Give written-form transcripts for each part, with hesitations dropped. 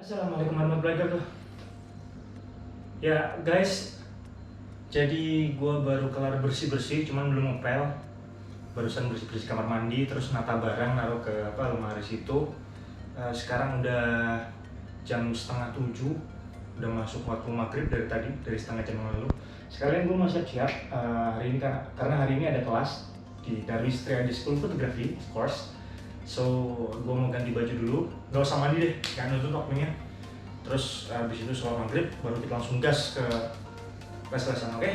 Assalamualaikum warahmatullahi wabarakatuh. Ya guys, jadi gue baru kelar bersih-bersih, cuman belum ngepel. Barusan bersih-bersih kamar mandi, terus nata barang, naruh ke lemari situ. Sekarang udah jam setengah 7, udah masuk waktu maghrib dari tadi, dari setengah jam yang lalu. Sekalian gue mau siap-siap hari ini karena hari ini ada kelas di Darwis Triadi School Photography, of course. So, gue mau ganti baju dulu, gak usah mandi deh, gak nutut waktunya. Terus habis itu sholat maghrib baru kita langsung gas ke les-lesan, oke?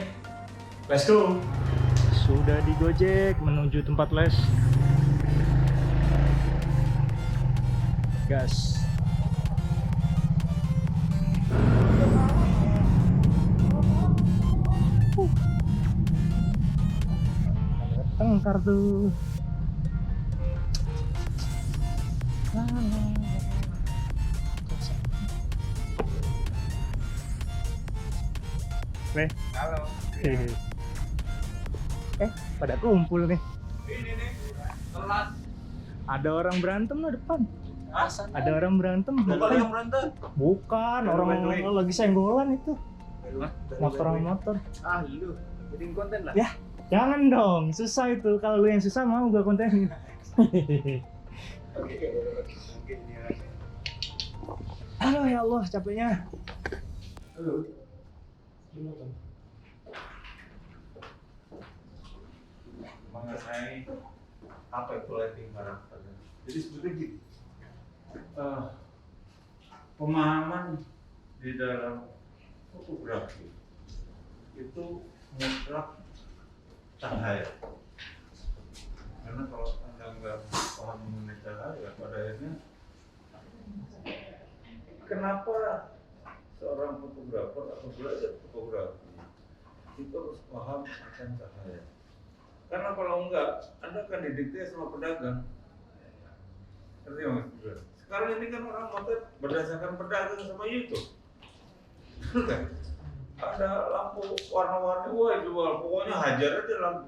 Let's go! Sudah di Gojek menuju tempat les. Gas. Tengkar tuh. Nih. Halo. Pada kumpul nih. Ini nih, kelas. Ada orang berantem loh depan. Hah? Ada orang berantem. Bukan yang berantem. Bukan, orang lagi senggolan itu. Motor sama motor. Ah, lu bikin konten lah. Ya, jangan dong. Susah itu. Kalau lu yang susah mau gua kontenin. Oke, ini aja. Aduh ya Allah, capeknya. Halo. Mengenai apa itu lighting karakter. Jadi sebetulnya gini, pemahaman di dalam fotografi itu mutlak cahaya. Karena kalau Anda nggak paham mengenai cahaya, pada akhirnya kenapa seorang fotografer atau belajar fotografi itu harus paham akan cahaya. Karena kalau enggak, Anda akan didikte sama pedagang. Ngerti nggak Mas? Sekarang ini kan orang motor berdasarkan pedagang sama YouTube. Betul kan? Ada lampu warna-warni, wah jual, pokoknya hajar aja lampu.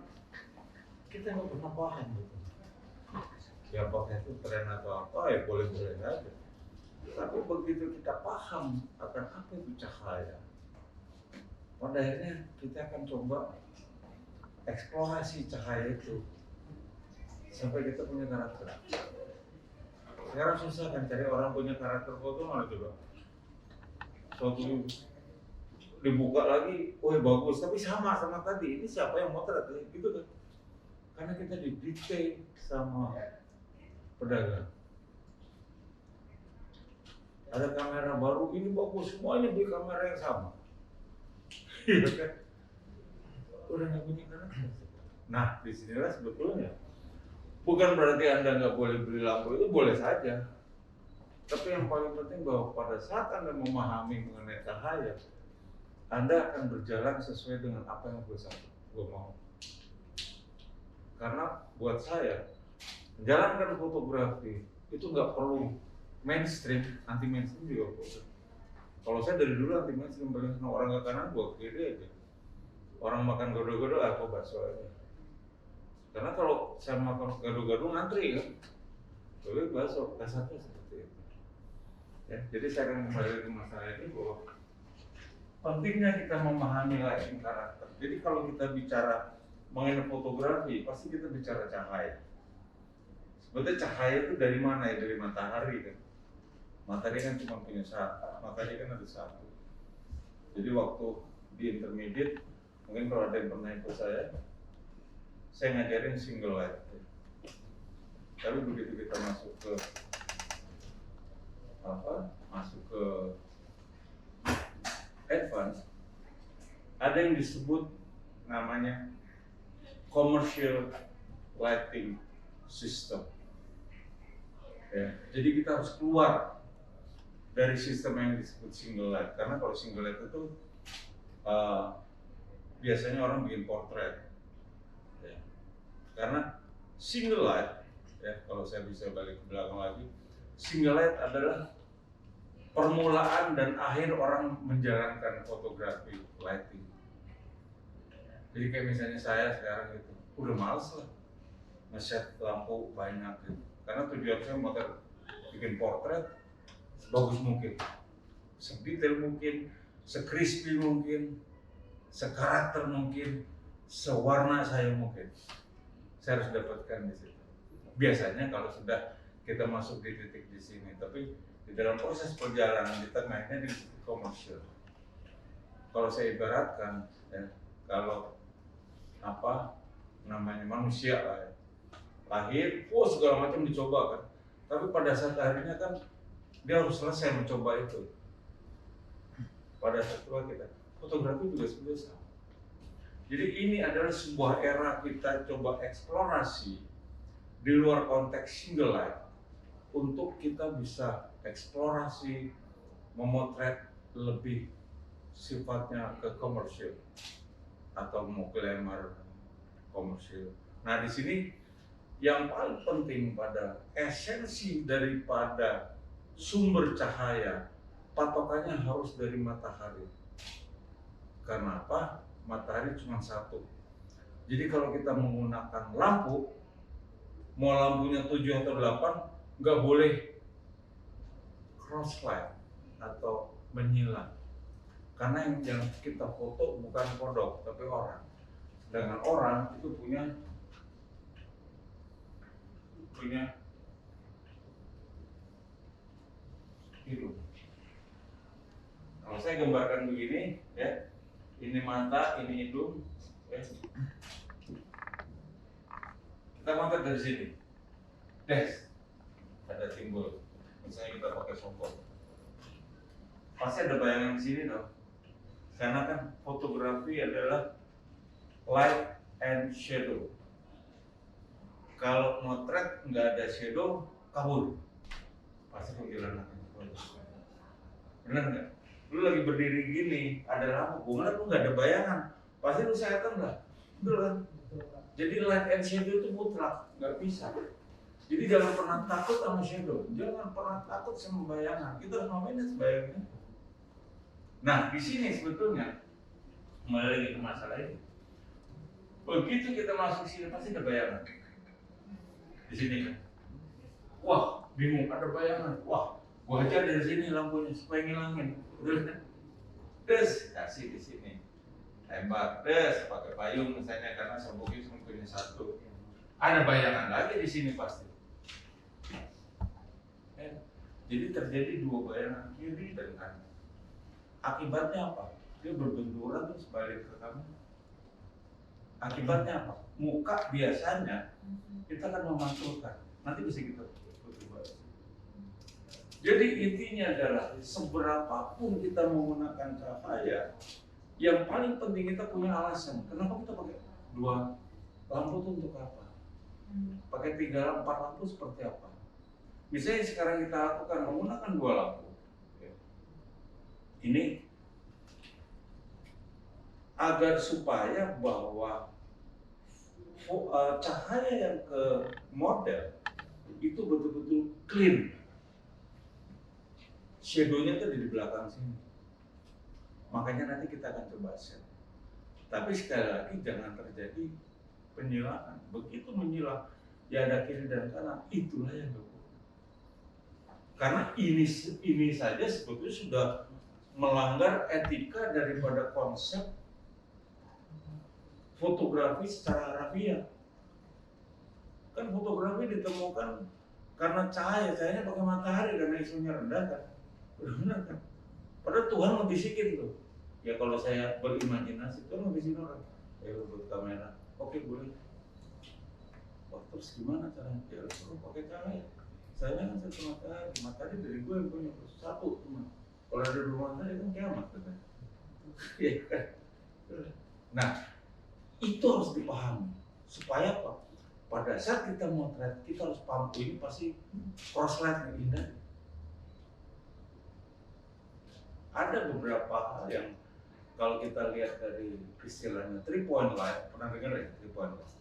Kita nggak pernah paham gitu. Ya pakai itu tren atau apa ya boleh-boleh aja. Tapi begitu kita paham akan apa itu cahaya, pada akhirnya kita akan coba eksplorasi cahaya itu sampai kita punya karakter. Sekarang susah kan cari orang punya karakter foto, mana coba? Suatu dibuka lagi, wah bagus, tapi sama tadi. Ini siapa yang motret gitu kan? Karena kita didikte sama pedagang. Ada kamera baru, ini bagus, semuanya beli kamera yang sama. Iya kan? Udah nggak punya karakter. Nah, disinilah sebetulnya bukan berarti Anda nggak boleh beli lampu, itu boleh saja. Tapi yang paling penting bahwa pada saat Anda memahami mengenai cahaya, Anda akan berjalan sesuai dengan apa yang gue mau. Karena buat saya, menjalankan fotografi itu nggak perlu mainstream, anti mainstream juga boleh. Kalau saya dari dulu anti mainstream, paling senang orang ke kanan, gue kiri aja. Orang makan gado-gado, aku bakso aja. Karena kalau saya makan gado-gado ngantri kan, jadi bakso kasarnya seperti itu. Ya, jadi saya akan kembali ke masalah ini bahwa pentingnya kita memahami lighting karakter. Jadi kalau kita bicara mengenai fotografi, pasti kita bicara cahaya. Sebetulnya cahaya itu dari mana ya? Dari matahari kan. Matahari kan cuma punya satu, matahari kan ada satu. Jadi waktu di intermediate, mungkin kalau ada yang pernah ikut saya ngajarin single light. Tapi begitu kita masuk ke advance, ada yang disebut namanya commercial lighting system. Ya, jadi kita harus keluar dari sistem yang disebut single light, karena kalau single light itu biasanya orang bikin portrait. Ya. Karena single light, ya kalau saya bisa balik ke belakang lagi, single light adalah permulaan dan akhir orang menjalankan fotografi lighting. Jadi kayak misalnya saya sekarang gitu, udah males lah nge-set lampu banyak gitu. Karena tujuan saya mau bikin portrait, sebagus mungkin, sedetail mungkin, sekrispy mungkin, sekarakter mungkin, sewarna saya mungkin. Saya harus dapatkan di situ. Biasanya kalau sudah kita masuk di titik di sini, tapi di dalam proses perjalanan di tengahnya di komersial. Kalau saya ibaratkan, ya, kalau apa namanya manusia lah, ya, lahir, segala macam dicoba kan, tapi pada saat akhirnya kan dia harus selesai mencoba itu. Pada saat tua kita, fotografi juga sebenarnya sama. Jadi ini adalah sebuah era kita coba eksplorasi di luar konteks single life untuk kita bisa eksplorasi memotret lebih sifatnya ke komersial atau mau glamour komersial. Nah di sini yang paling penting pada esensi daripada sumber cahaya, patokannya harus dari matahari. Karena apa? Matahari cuma satu. Jadi kalau kita menggunakan lampu, mau lampunya 7 atau 8, nggak boleh cross light atau menyilang. Karena yang kita foto bukan kodok, tapi orang. Sedangkan orang itu punya hidung. Kalau saya gambarkan begini, ya, ini mata, ini hidung, ya. Kita mantap dari sini, ada timbul. Misalnya kita pakai songkok, pasti ada bayangan di sini dong. Karena kan fotografi adalah light and shadow. Kalau motret nggak ada shadow, kabur, pasti kehilangan. Benar nggak? Lu lagi berdiri gini, ada lampu, gue ngeliat lu nggak ada bayangan, pasti lu setan nggak? Betul kan? Jadi light and shadow itu mutlak, nggak bisa. Jadi jangan pernah takut sama shadow, jangan pernah takut sama bayangan. Kita harus memanage bayangan. Nah di sini sebetulnya kembali lagi ke masalah ini. Begitu kita masuk sini pasti ada bayangan. Di sini kan, wah bingung ada bayangan, wah gua ajar dari sini lampunya supaya ngilangin, betul kan? Terus kasih di sini, tembak, terus pakai payung misalnya karena sabuknya cuma punya satu, ada bayangan lagi di sini pasti. Jadi terjadi dua bayangan kiri dan kanan. Akibatnya apa? Dia berbenturan terus balik ke kamu. Akibatnya apa? Muka biasanya kita akan memantulkan. Nanti bisa kita bahas. Jadi intinya adalah seberapapun kita menggunakan cahaya, yang paling penting kita punya alasan. Kenapa kita pakai dua lampu itu untuk apa? Pakai 3, 4 lampu seperti apa? Misalnya sekarang kita lakukan menggunakan 2 lampu. Ini agar supaya bahwa cahaya yang ke model itu betul-betul clean. Shadow-nya itu di belakang sini. Makanya nanti kita akan coba set. Tapi sekali lagi jangan terjadi penyilangan. Begitu menyilang, ya ada kiri dan kanan, itulah yang cukup. Karena ini saja sebetulnya sudah melanggar etika daripada konsep fotografi secara harafiah. Kan fotografi ditemukan karena cahayanya pakai matahari karena isunya rendah kan, benar kan? Padahal Tuhan ngebisikin tuh. Ya kalau saya berimajinasi, Tuhan ngebisikin orang. Ya buat kamera, oke boleh. Wah terus gimana caranya? Ya lu pakai cahaya. Saya kan satu matahari dari gue yang punya satu cuma. Kalau ada 2 matahari kan kiamat kan? Iya kan? Nah itu harus dipahami supaya apa? Pada saat kita motret kita harus paham ini pasti cross light yang indah. Ada beberapa hal yang kalau kita lihat dari istilahnya 3-point light, pernah dengar ya 3-point light?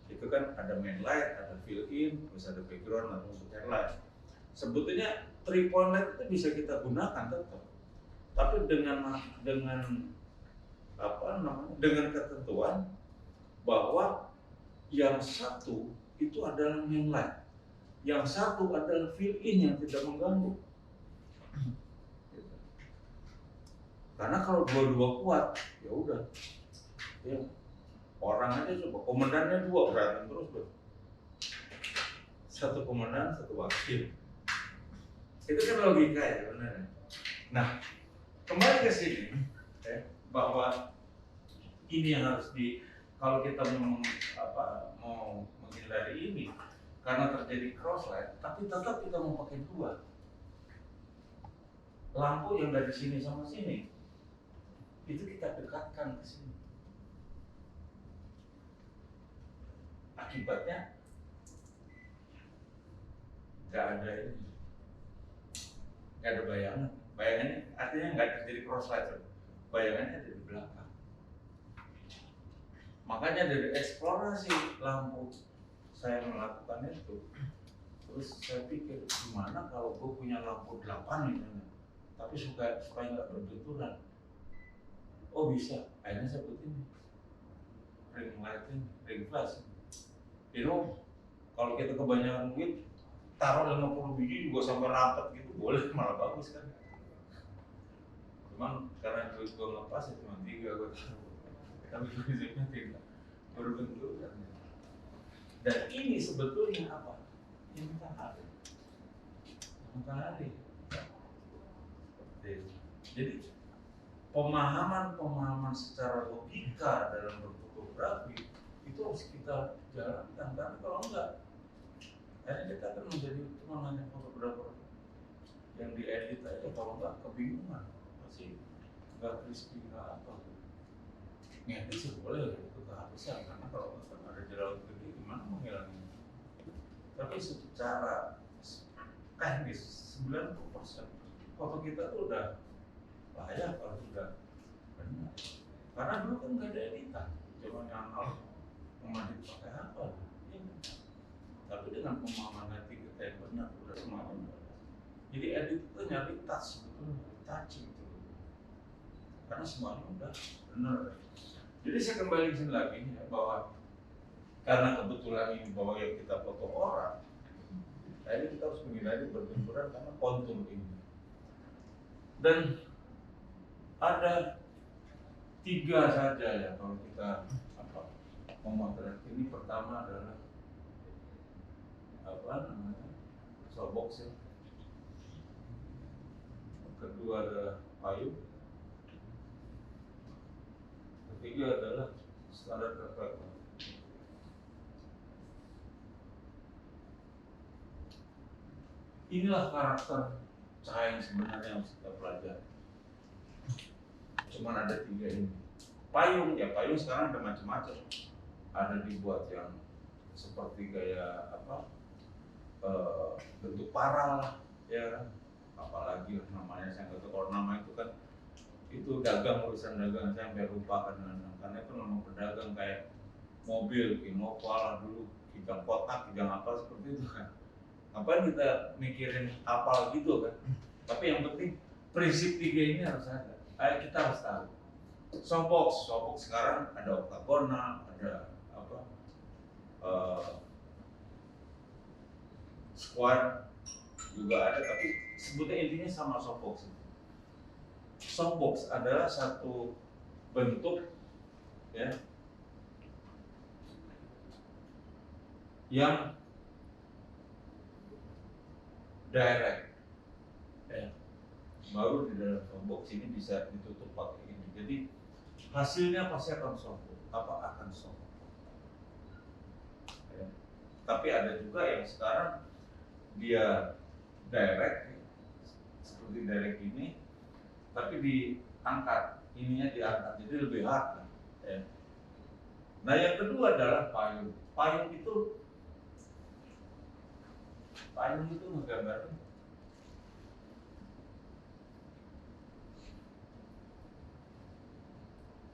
Itu kan ada main light, ada fill in, terus ada background atau super light. Sebetulnya 3-point light itu bisa kita gunakan tetap, tapi dengan ketentuan bahwa yang satu itu adalah main light, yang satu adalah fill in yang tidak mengganggu. Gitu. Karena kalau dua-dua kuat, ya udah, ya orang aja coba komandannya dua berantem terus bro. Satu komandan, satu wakil. Itu kan logika ya benar. Nah, kembali ke sini, ya, bahwa ini yang harus kalau kita mau menghindari ini, karena terjadi crosslight, tapi tetap kita mau pakai dua lampu yang dari sini sama sini, itu kita dekatkan ke sini. Akibatnya nggak ada ini, nggak ada bayangan. Bayangannya artinya nggak terjadi crosslight, bayangannya ada di belakang. Makanya dari eksplorasi lampu saya melakukan itu, terus saya pikir gimana kalau gue punya lampu 8 misalnya, tapi supaya nggak berbenturan. Oh bisa, akhirnya saya buat ini ring light ini, ring flash. Kalau kita kebanyakan duit, taruh 50 biji juga sampai rapat gitu, boleh, malah bagus kan. Cuman karena duit gue nggak pas, ya cuma 3 gue taruh. Tapi prinsipnya tidak berbenturan. Dan ini sebetulnya apa? Yang matahari. Matahari. Jadi pemahaman secara logika dalam berfotografi itu harus kita jalankan, karena kalau enggak, akhirnya kita akan menjadi cuma hanya fotografer yang diedit aja, kalau enggak kebingungan, masih enggak crispy enggak apa. Ngedit sih boleh, itu kehabisan, karena kalau ada jerawat gede gimana menghilangnya. Tapi secara teknis 90% foto kita tuh udah layak kalau sudah benar. Karena dulu kan nggak ada editan, cuma yang mengadit pakai apa? Ya. Tapi dengan pemahaman etik kita yang benar, udah semuanya. Jadi edit itu nyari touch, betul, touching itu. Karena semuanya udah benar. Jadi saya kembali ke sini lagi ya, bahwa karena kebetulan ini bahwa yang kita foto orang, akhirnya kita harus menghindari berbenturan karena kontur ini. Dan ada 3 saja ya kalau kita memotret ini. Pertama adalah softbox ya. Kedua adalah payung. Ketiga adalah standar reflektor. Inilah karakter cahaya yang sebenarnya harus kita pelajari. Cuman ada 3 ini. Payung sekarang ada macam-macam. Ada dibuat yang seperti gaya bentuk paral ya, apalagi namanya saya nggak tahu, kalau nama itu kan itu urusan dagang, saya sampai lupa karena itu memang pedagang kayak mobil, Innova dulu, tiga kotak, tiga apa seperti itu kan. Ngapain kita mikirin kapal gitu kan? Tapi yang penting prinsip 3 ini harus ada. Kita harus tahu. Softbox sekarang ada oktagonal, ada square juga ada, tapi sebutnya intinya sama softbox. Softbox adalah satu bentuk ya yang direct ya. Baru di dalam softbox ini bisa ditutup pakai ini. Jadi hasilnya pasti akan soft. Ya. Tapi ada juga yang sekarang dia direct seperti direct ini, tapi diangkat, ininya diangkat, jadi lebih hard ya. Nah yang kedua adalah payung. Payung itu menggambarkan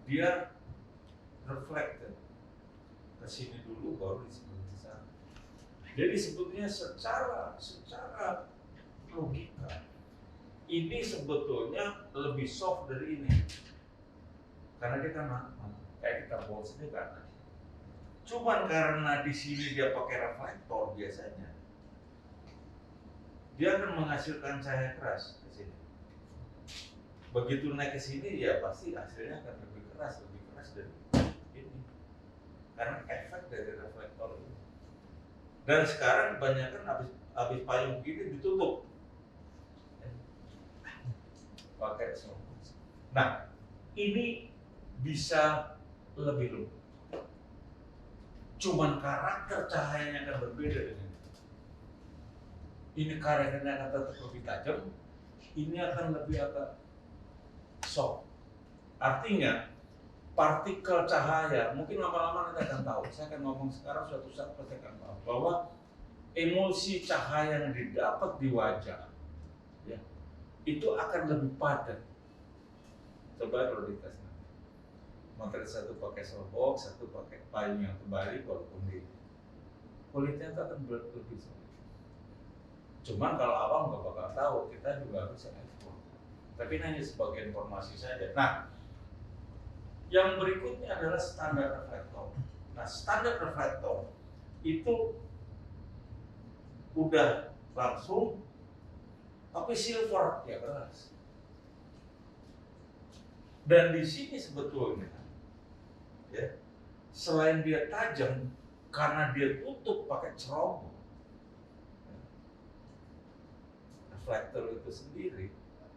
dia reflected ke sini dulu baru disebut ke sana. Jadi sebetulnya secara logika ini sebetulnya lebih soft dari ini, karena kita kayak kita bawa sini kan. Cuman karena di sini dia pakai reflektor biasanya, dia akan menghasilkan cahaya keras ke sini. Begitu naik ke sini ya pasti hasilnya akan lebih keras dari ini. Karena efek dari reflektor ini. Dan sekarang kebanyakan habis payung gini ditutup pakai softbox. Nah, ini bisa lebih lembut. Cuman karakter cahayanya akan berbeda dengan ini. Ini karakternya akan tetap lebih tajam, ini akan lebih agak soft. Artinya partikel cahaya, mungkin lama-lama nanti akan tahu. Saya akan ngomong sekarang, suatu saat pasti akan tahu bahwa emulsi cahaya yang didapat di wajah, ya, itu akan lebih padat. Coba kalau dites nanti. Maka satu pakai softbox, satu pakai payung yang terbalik, walaupun di kulitnya itu akan lebih sulit. Cuman kalau awam nggak bakal tahu, kita juga harus ekspor. Tapi ini hanya sebagai informasi saja. Nah, yang berikutnya adalah standar reflektor. Nah, standar reflektor itu udah langsung, tapi silver ya keras. Dan di sini sebetulnya, ya, selain dia tajam, karena dia tutup pakai cerobong, reflektor itu sendiri,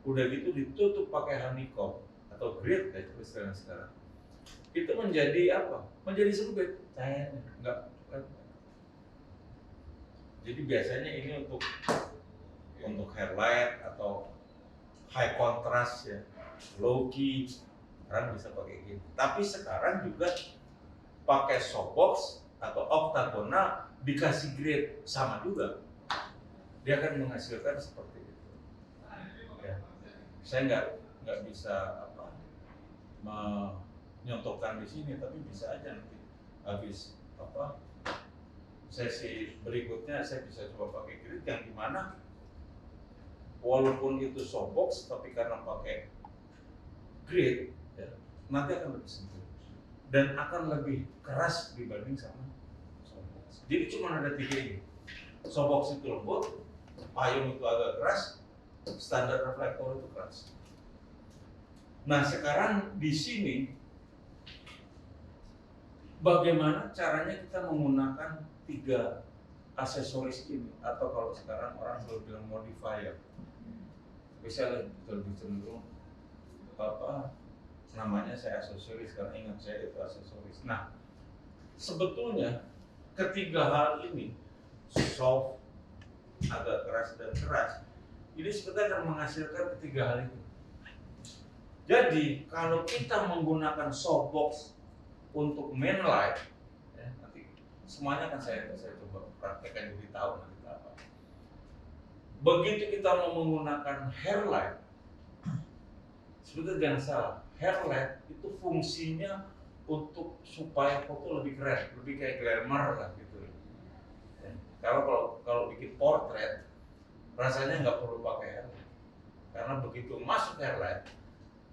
udah gitu ditutup pakai honeycomb atau grid kayak istilahnya sekarang. Itu menjadi apa? Menjadi sempit cahayanya, enggak. Jadi biasanya ini untuk highlight atau high contrast ya, low key, orang bisa pakai gini. Tapi sekarang juga pakai softbox atau oktagonal dikasih grid sama juga, dia akan menghasilkan seperti itu. Ya. Saya nggak bisa menyontohkan di sini, tapi bisa aja nanti habis sesi berikutnya saya bisa coba pakai grid yang dimana walaupun itu softbox tapi karena pakai grid ya, nanti akan lebih sempit dan akan lebih keras dibanding sama softbox. Jadi cuma ada 3 ini. Softbox itu lembut, payung itu agak keras, standar reflektor itu keras. Nah, sekarang di sini bagaimana caranya kita menggunakan 3 aksesoris ini, atau kalau sekarang orang selalu bilang modifier. Tapi saya lebih cenderung namanya saya aksesoris karena ingat saya itu aksesoris. Nah, sebetulnya ketiga hal ini, soft, agak keras dan keras, ini sebetulnya akan menghasilkan ketiga hal itu. Jadi kalau kita menggunakan softbox untuk main light, ya, nanti semuanya akan saya coba praktekkan jadi tahu nanti apa. Begitu kita mau menggunakan hair light, sebetulnya jangan salah, hair light itu fungsinya untuk supaya foto lebih keren, lebih kayak glamour lah gitu. Ya. Kalau bikin portrait, rasanya nggak perlu pakai hair light, karena begitu masuk hair light,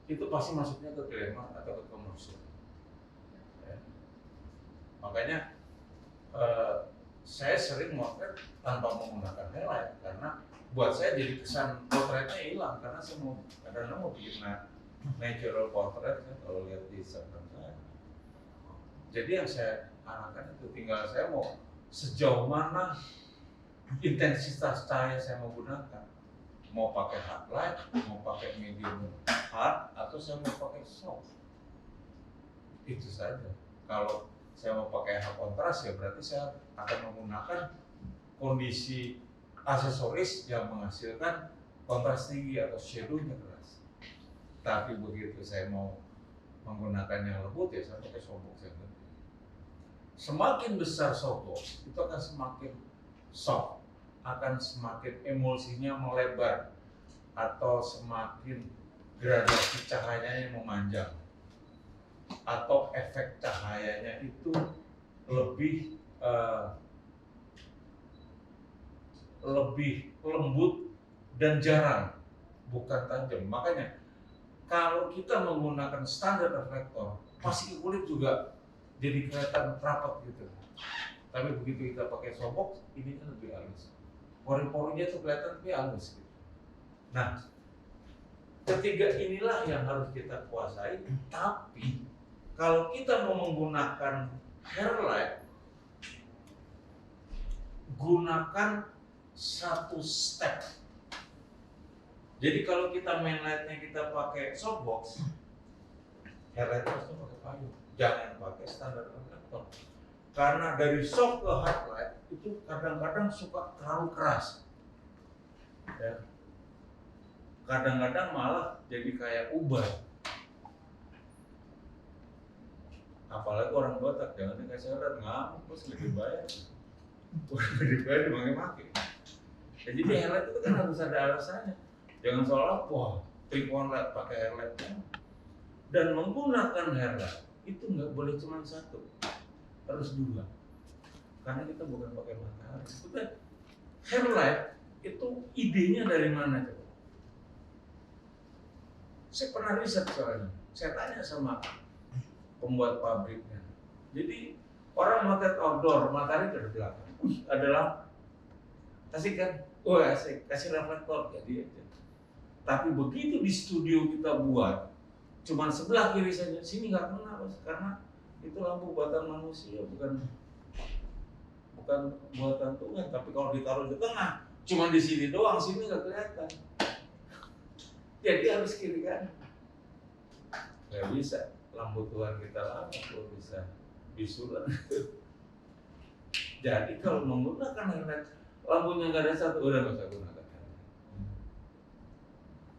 itu pasti masuknya ke glamour atau ke komersial. Ya. Makanya saya sering motret tanpa menggunakan highlight karena buat saya jadi kesan potretnya hilang, karena saya mau kadang-kadang mau bikin natural portrait ya, kalau lihat di Instagram saya. Jadi yang saya arahkan itu tinggal saya mau sejauh mana intensitas cahaya saya mau gunakan. Mau pakai hard light, mau pakai medium hard, atau saya mau pakai soft. Itu saja. Kalau saya mau pakai high contrast ya berarti saya akan menggunakan kondisi aksesoris yang menghasilkan kontras tinggi atau shadow-nya keras. Tapi begitu saya mau menggunakan yang lembut ya saya pakai softbox yang lebih. Semakin besar softbox itu akan semakin soft, akan semakin emulsinya melebar atau semakin gradasi cahayanya memanjang, atau efek cahayanya itu lebih lembut dan jarang, bukan tajam. Makanya kalau kita menggunakan standar reflektor, pasti kulit juga jadi kelihatan rapat gitu. Tapi begitu kita pakai softbox, ini kan lebih halus. Pori-porinya tuh kelihatan lebih halus gitu. Nah, Ketiga inilah yang harus kita kuasai. Tapi kalau kita mau menggunakan hair light, gunakan satu step. Jadi kalau kita main lightnya kita pakai softbox, hair light harusnya pakai payung, jangan pakai standar reflektor. Karena dari soft ke hard light itu kadang-kadang suka terlalu keras, ya. Kadang-kadang malah jadi kayak ubah. Apalagi orang Batak, jangan dikasih hair light ngamuk, terus lebih bayar. Lebih bayar dimaki-maki. Ya, jadi hair light itu kan harus ada alasannya. Jangan seolah wah, tripod light pakai hair light. Dan menggunakan hair light itu nggak boleh cuma satu, harus dua. Karena kita bukan pakai matahari. Sebetulnya hair light itu idenya dari mana coba? Saya pernah riset soalnya. Saya tanya sama pembuat pabriknya. Jadi orang motret outdoor, matahari dari belakang. Ada lampu. Kasih kan? Wah, asik. Kasih reflektor jadi aja. Tapi begitu di studio kita buat, cuman sebelah kiri saja, sini nggak kena, Bos. Karena itu lampu buatan manusia, bukan buatan Tuhan. Tapi kalau ditaruh di tengah, cuman di sini doang, sini nggak kelihatan. Jadi harus kiri kan? Nggak bisa. Lampu Tuhan kita lama, kalau bisa bisulan. Jadi kalau menggunakan hair light, lampunya nggak ada satu, udah nggak usah gunakan.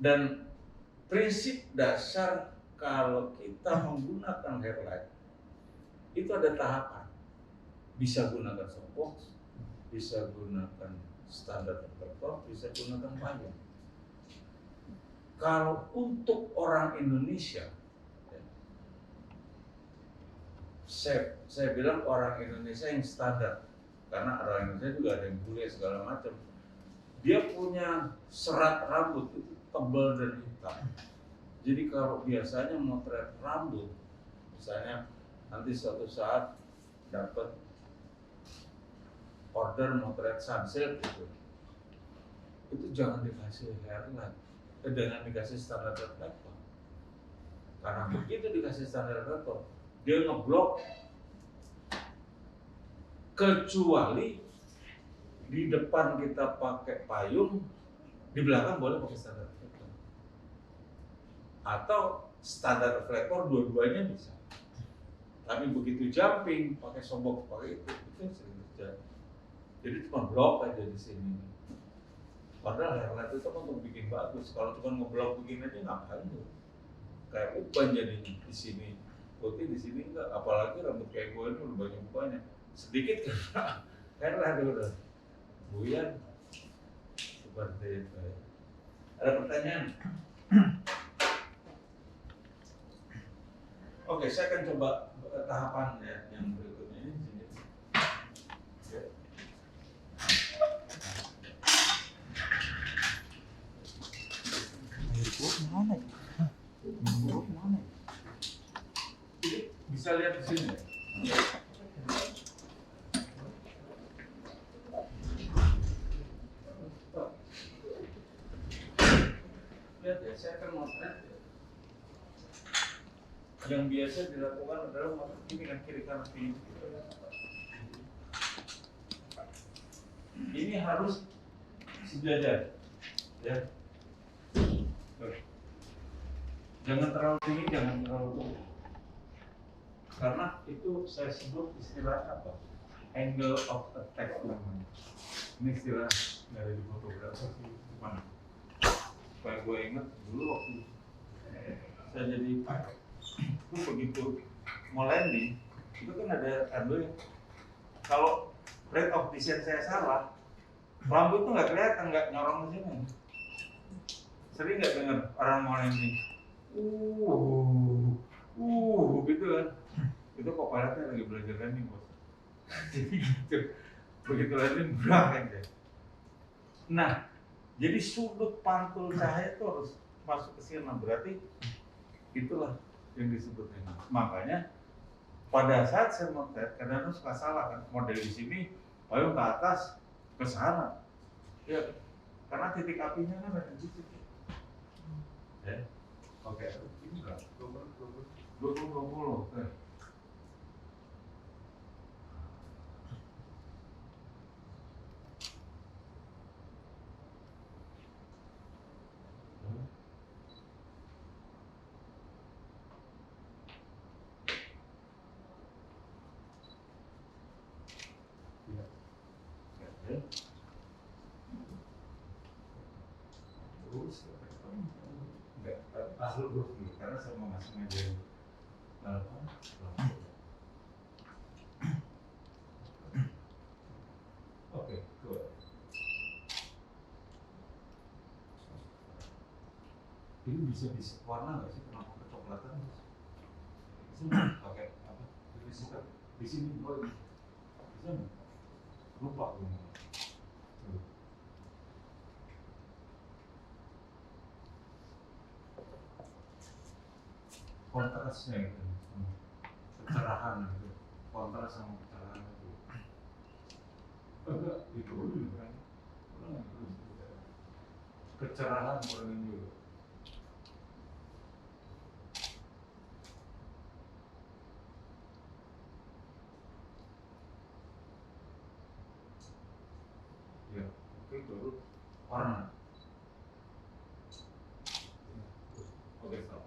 Dan prinsip dasar kalau kita menggunakan hair light itu ada tahapan. Bisa gunakan softbox, bisa gunakan standar reflektor, bisa gunakan payung. Kalau untuk orang Indonesia, saya bilang orang Indonesia yang standar, karena orang Indonesia juga ada yang bule segala macam. Dia punya serat rambut itu tebal dan hitam. Jadi kalau biasanya motret rambut, misalnya nanti suatu saat dapat order motret sunset gitu, itu jangan dikasih hair light, dengan dikasih standar reflektor. Karena begitu dikasih standar reflektor, dia ngeblok. Kecuali di depan kita pakai payung, di belakang boleh pakai standar reflektor. Atau standar reflektor dua-duanya bisa. Tapi begitu jumping, pakai softbox, pakai itu sering terjadi. Jadi cuma blok aja di sini. Padahal hair light itu kan untuk bikin bagus. Kalau cuma ngeblok begini aja ngapain tuh? Kayak uban jadinya di sini putih, di sini enggak. Apalagi rambut kayak gue ini udah banyak ubannya. Sedikit kan hair light udah buyar. Seperti itu. Ada pertanyaan? Oke, saya akan coba tahapan ya, yang berikutnya ini. Mana ya? Mana ya? Bisa lihat di sini. Lihat ya, saya akan motret. Yang biasa dilakukan adalah motret ini kan kiri kanan kiri. Ini harus sejajar, ya. Jangan terlalu tinggi, jangan terlalu tinggi. Karena itu saya sebut istilah apa? Angle of attack namanya. Ini istilah dari fotografer mana? Supaya gue ingat dulu waktu saya jadi begitu mau landing, itu kan ada ya. Kalau rate of descent saya salah, lampu itu nggak kelihatan, nggak nyorong ke sini. Sering nggak dengar orang mau landing? Gitu kan. Itu kok pilotnya lagi belajar landing, Bos. Jadi gitu. Begitu landing berangkat ya. Nah, jadi sudut pantul cahaya itu harus masuk ke sini. Berarti itulah yang disebut ini. Makanya pada saat saya motret, kadang-kadang suka salah kan. Model di sini, payung ke atas, ke sana. Ya, karena titik apinya kan ada di situ. Ya. 20. Oke. Ya. Terus enggak tahu dulu karena saya mau masih ngajarin apa? Oke, good. Ini bisa warna nggak sih? Kenapa kecoklatan? Bisa pakai apa? Bisa di sini oh, bisa nggak? Lupa gue. Kontrasnya gitu, kecerahan gitu, kontras sama kecerahan itu. Agak itu dulu kan, kecerahan kurangin dulu. Ya, oke baru warna. Oke, stop.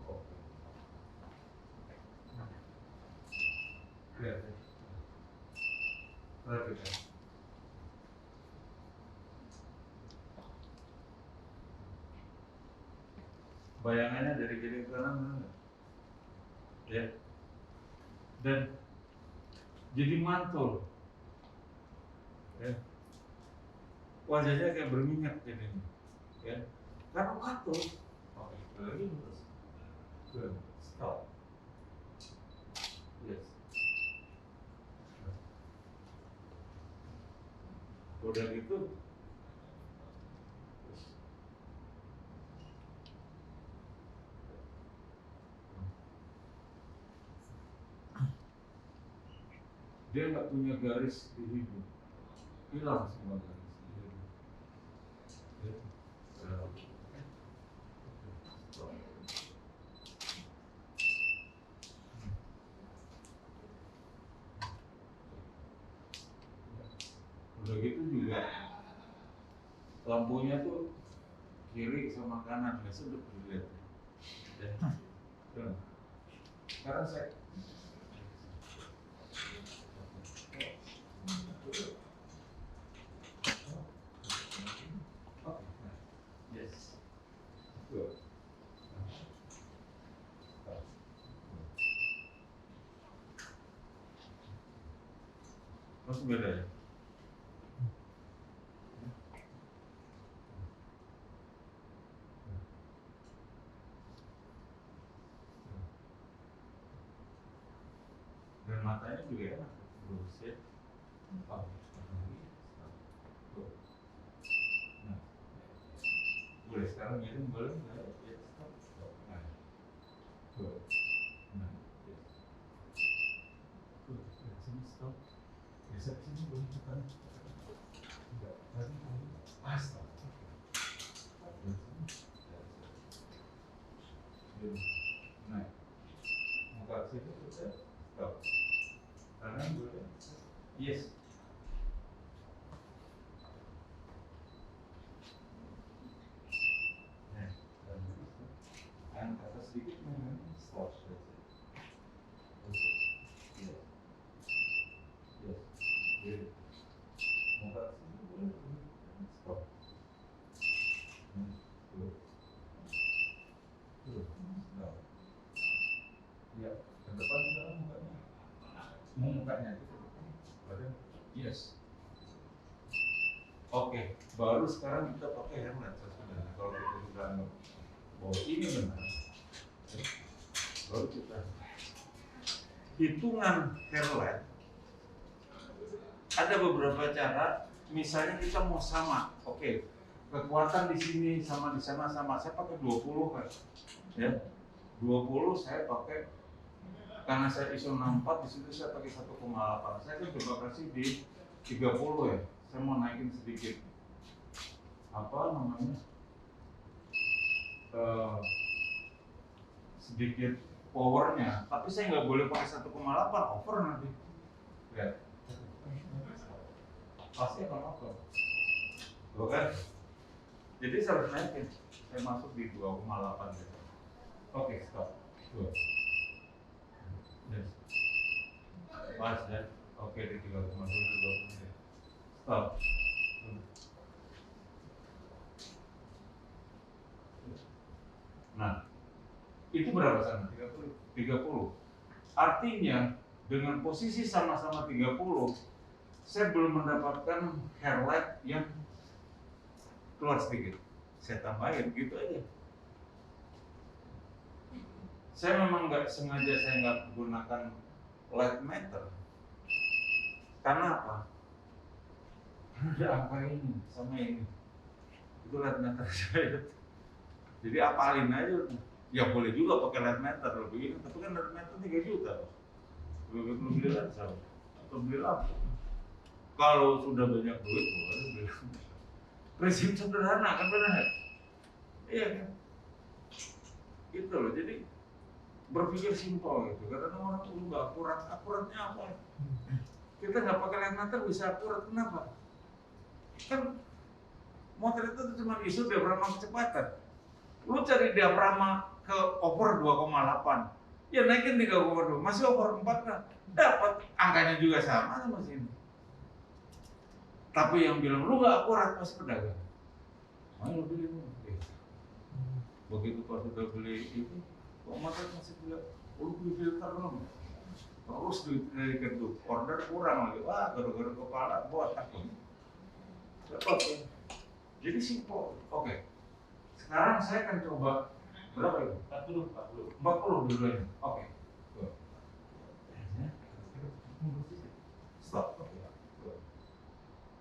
Oke. Lihat ya. Perhatikan. Bayangannya dari kiri ke kanan benar nggak? Ya. Dan jadi mantul. Ya. Wajahnya kayak berminyak jadinya. Ya. Karena mantul. Oke, lagi terus. Good. Stop. Yes. Udah gitu. Dia nggak punya garis di hidung, hilang semua garis di hidung. Ya. Udah gitu juga lampunya tuh kiri sama kanan nggak sedap dilihat. Ya. Sekarang saya yes. Good. Masih beda ya? Dan matanya juga enak, lurus ya. Oh, nah, boleh sekarang ngirim boleh nggak? Ya, stop. Nah, good. Nah, yes. Good. Sini stop. Bisa sini boleh tekan. Enggak, tadi stop. Nah, muka sini sudah stop. Kanan boleh. Yes. Nah, angkat atas sedikit memang stop. Yes. Yes. Good. Muka sini boleh. Stop. Good. Good. Stop. Ya, ke depan sekarang mukanya. Mau mukanya itu ke depan. Badan. Yes. Oke, baru sekarang kita pakai helmet sebenarnya. Kalau kita sudah anggap bahwa ini benar, baru kita hitungan helmet. Ada beberapa cara. Misalnya kita mau sama, oke, kekuatan di sini sama di sana sama. Saya pakai 20 kan, ya. 20 saya pakai karena saya ISO 64 di situ saya pakai 1,8. Saya kan coba kasih di 30 ya. Saya mau naikin sedikit. apa namanya eh, sedikit powernya, tapi saya nggak boleh pakai 1,8 over nanti. Lihat, pasti akan over. Tuh kan? Jadi saya harus naikin. Saya masuk di 2,8 gitu. Oke, stop. Tuh. Yes. Pas ya. Oke, di 3,2 juga. Stop. Nah, itu berapa sana? 30. 30. Artinya dengan posisi sama-sama 30, saya belum mendapatkan hairline yang keluar sedikit. Saya tambahin gitu aja. Saya memang nggak sengaja saya nggak gunakan light meter. Karena apa? Ada angka ini sama ini. Itu light meter saya. Jadi apalin aja. Ya boleh juga pakai light meter lebih ini, tapi kan light meter 3 juta. Belum beli lensa atau beli lampu. Kalau sudah banyak duit, boleh beli lampu. Prinsip sederhana kan, benar? Iya kan? Gitu loh. Jadi berpikir simpel gitu. Karena orang tuh nggak akurat. Akuratnya apa? Kita nggak pakai light meter bisa akurat. Kenapa? Kan motor itu cuma isu diafragma kecepatan. Lu cari diafragma ke over 2,8, ya naikin 3,2, masih over 4 kan? Dapat angkanya juga sama sini. Tapi yang bilang lu nggak akurat pasti pedagang. Ayo beli lu. Begitu pas sudah beli itu, kok motor masih bilang, lu beli filter belum? Terus dikit tuh, order kurang lagi, wah gara-gara kepala botak. Dapat ya. Jadi simpel. Oke. Sekarang saya akan coba berapa itu? 40 dulunya. Oke. Tuh. Stop. Oke. Tuh.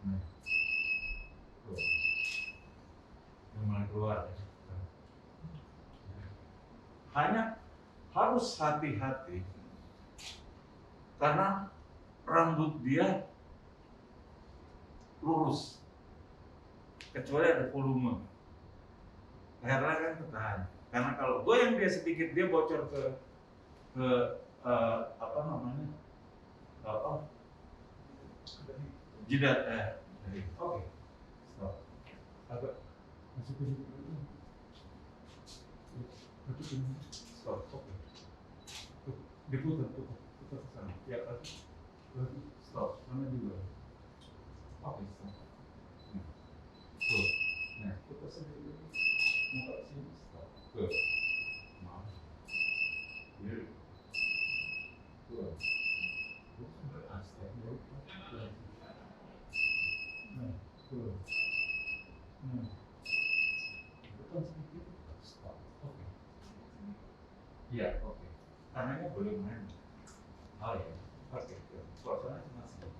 Nah. Tuh. Yang mulai keluar. Hanya harus hati-hati karena rambut dia lurus, kecuali ada volume. Hairline kan tertahan. Karena kalau goyang dia sedikit, dia bocor ke apa namanya, apa jidat. Oke. Stop. Agak masuk ke stop. Oke. Diputar ke sana. Ya, stop. Mana juga. Oke, stop. Tuh. Nah, putar sendiri. Muka sini, stop. Tuh. Maaf. Here. Tuh. Nah, tuh. Nah. Putar sedikit. Stop. Oke. Iya, oke. Tangannya boleh main. Oh ya. Oke. Suasana masih.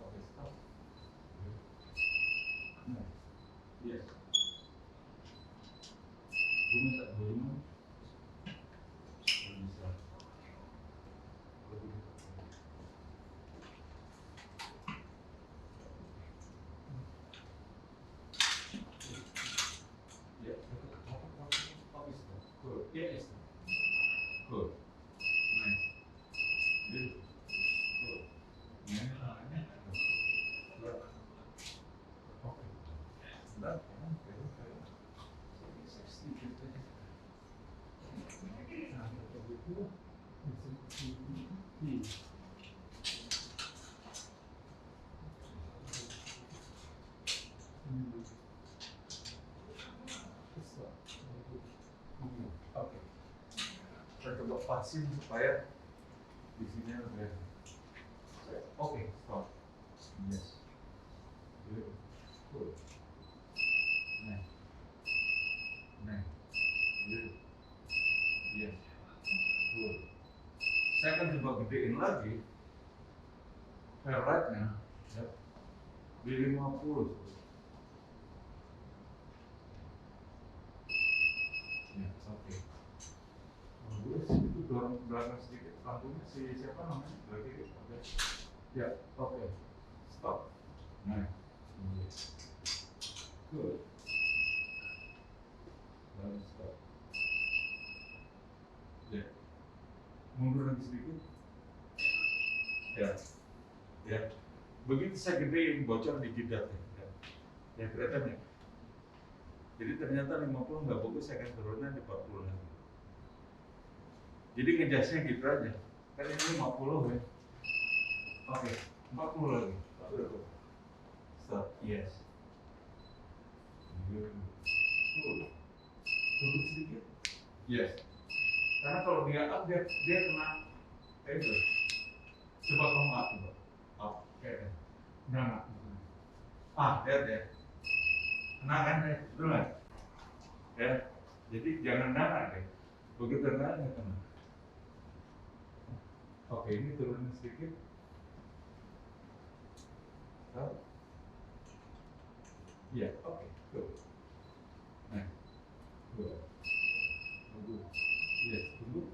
Oke, stop. Nah. Yes. Gue minta volume. Bisa. Ya, good. Yes. Good. Nice. Beautiful. Good. Okay. That one, okay. Oke. Saya coba pasin supaya di sini lebih. Oke, stop. Yes. Good. Nah. Nah. Good. Yes. Good. Saya akan coba gedein lagi hairline-nya ya, di 50. Ya, oke. Gue itu dorong ke belakang sedikit. Lampunya si siapa namanya? Lagi. Oke. Ya, oke. Stop. Nah, good. Lalu stop. Ya, mundur lagi sedikit. Ya, ya. Begitu saya gedein bocor di jidatnya. Ya, kelihatan ya. Jadi ternyata 50 nggak bagus, saya akan turunnya di 40 lagi. Jadi ngejasnya gitu aja. Kan ini 50 ya. Oke, 40 lagi. Stop. Yes. Good. Tunggu sedikit. Yes. Karena kalau dia up, dia kena itu. Coba kamu up, coba. Up. Kayak nggak. Lihat ya. Kena kan ya? Betul nggak? Ya. Jadi jangan nahan deh. Begitu nahan ya kena. Oke, ini turunin sedikit. Stop. Iya, oke. Good. Nah. Good. Tunggu. Yes, tunggu.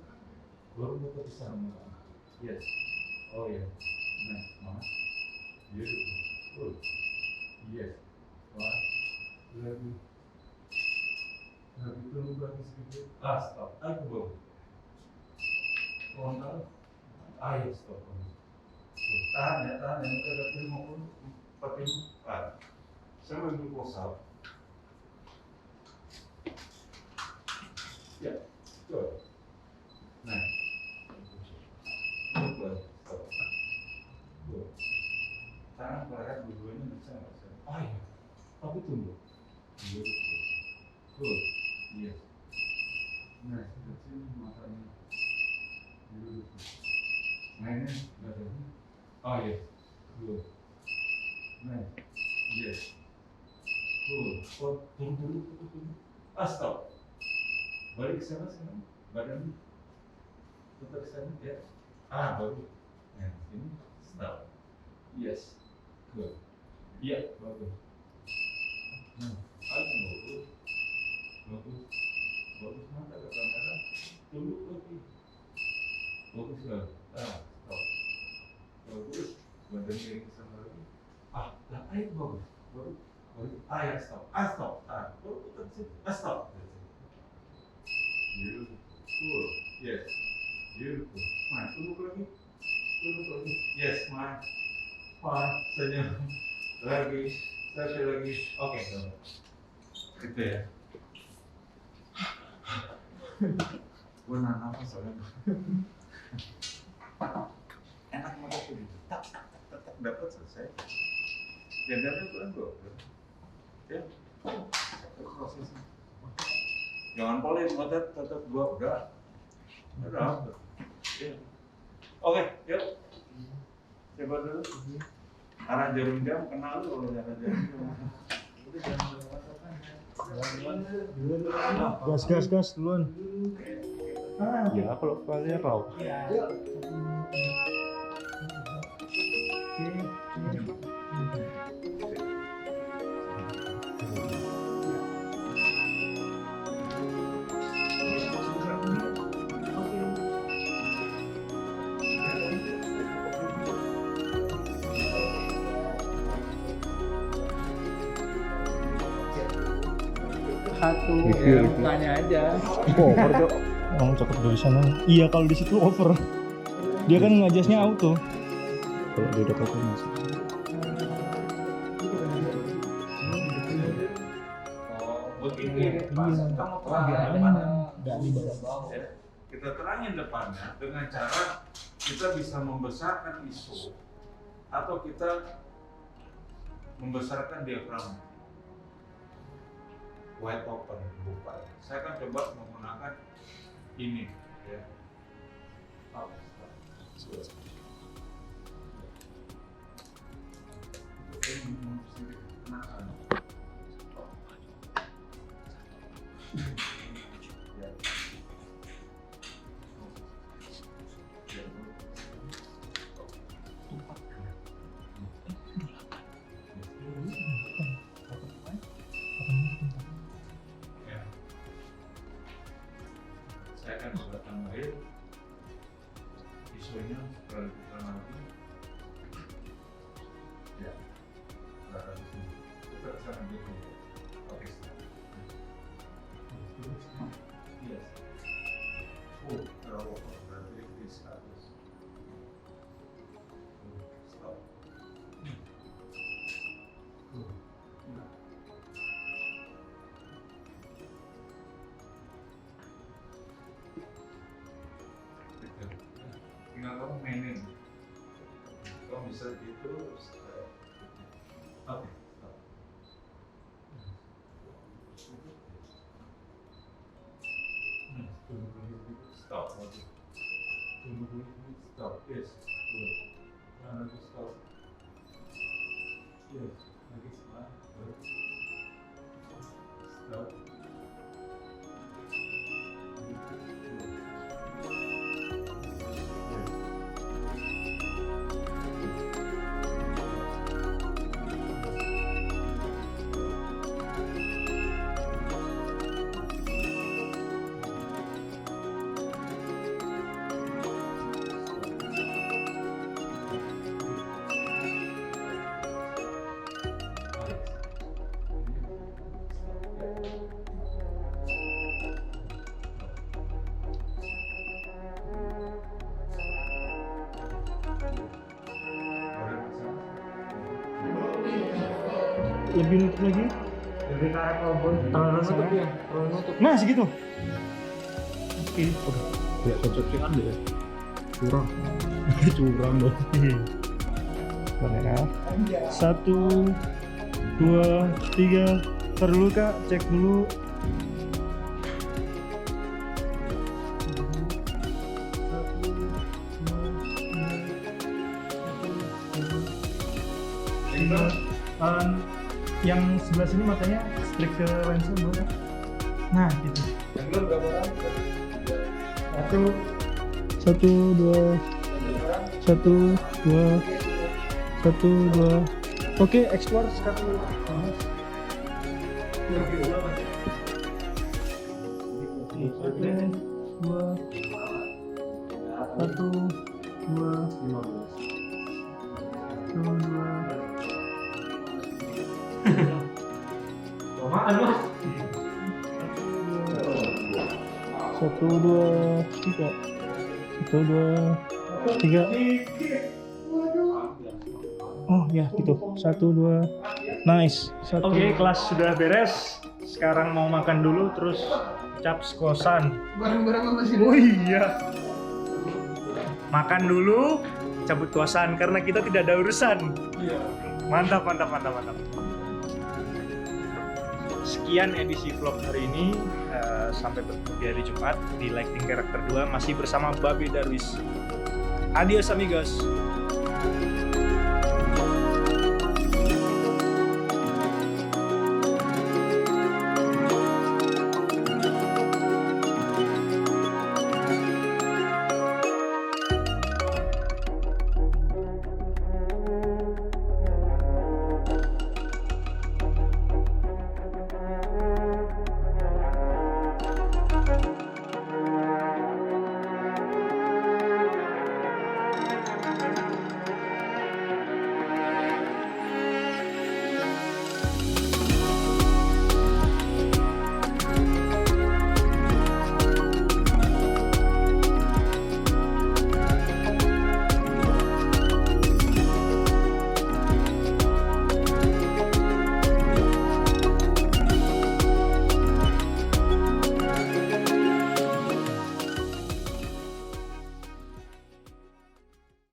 Baru mau ke sana. Yes. Oh ya. Nah, mana? Beautiful. Good. Yes. Wah. Lagi. Lagi tunggu lagi sedikit. Stop. Aku baru. Kontak. Ayo stop. Tahan ya. Kita dapat 40. Saya ambil pulsa. Ya, betul. Nah, betul. Stop. Betul. Tangan pelarian dua-duanya bisa nggak sih? Iya. Tapi tunggu. Betul. Betul. Iya. Nah, sudah sini matanya. Betul. Nah, ini badannya. Iya. Betul. Nah, yes. Betul. Tunggu. Stop. Balik ke sana. Badan putar ke sana ya. Baru. Nah, ini stop. Yes. Good. Iya, bagus. Nah, bagus mata ke kamera. Tunggu lagi. Bagus lah. Stop. Bagus. Badan miring ke sana lagi. Ayo bagus. Baru. Ya, stop. Stop. Baru putar ke sini. Stop. Beautiful. Yes. Beautiful. Smile. Tunduk lagi. Yes, smile. Smile. Senyum. Lagi. Selfie lagi. Oke. Gitu ya. Gue nahan apa soalnya. Enak banget tuh. Tak. Dapat selesai. Jadinya kurang gue. Ya. Prosesnya. Jangan polin, tetap gua udah. Ya. Oke, yuk. Coba dulu. Arah jarum jam kenal lu kalau arah jarum jam. Gas duluan. Ya kalau kalian tahu. Satu Review. mukanya aja. Over tuh. Oh, cakep dari sana. Iya, kalau di situ over. Dia kan ngajasnya auto. Kalau di dekat masih. Begini, kita terangin depannya dengan cara kita bisa membesarkan isu atau kita membesarkan diafragma. Wide open, buka. Saya akan coba menggunakan ini, ya. Saya akan coba tambahin isunya lebih lagi. Ya. Tinggal kamu mainin. Kamu bisa gitu. Oke. Stop. Stop. Yes. Good. Lagi stop. Yes. Lagi stop. Good. Stop. Lebih nutup lagi. Lebih karet obor. Terlalu nutup ya. Terlalu nutup. Nah, segitu. Oke. Ya cocok sih ada ya. Curang. Curang dong. Bentar ya. 1, 2, 3. Ntar dulu Kak, cek dulu. Yang sebelah sini matanya strik ke lensa boleh. Nah, gitu. Yang belum berapa orang? 1, 2, 1, 2, 1, 2. Oke, explore sekarang. 1, 2, 3. 1, 2, 3. Oh ya gitu. 1, 2. Nice. Oke, kelas sudah beres. Sekarang mau makan dulu terus caps kosan. Barang-barang apa sih? Oh iya. Makan dulu, cabut kosan karena kita tidak ada urusan. Iya. Mantap, mantap, mantap, mantap. Sekian edisi vlog hari ini. Sampai bertemu di hari Jumat di Lighting Karakter 2 masih bersama Babe Darwis. Adios amigos.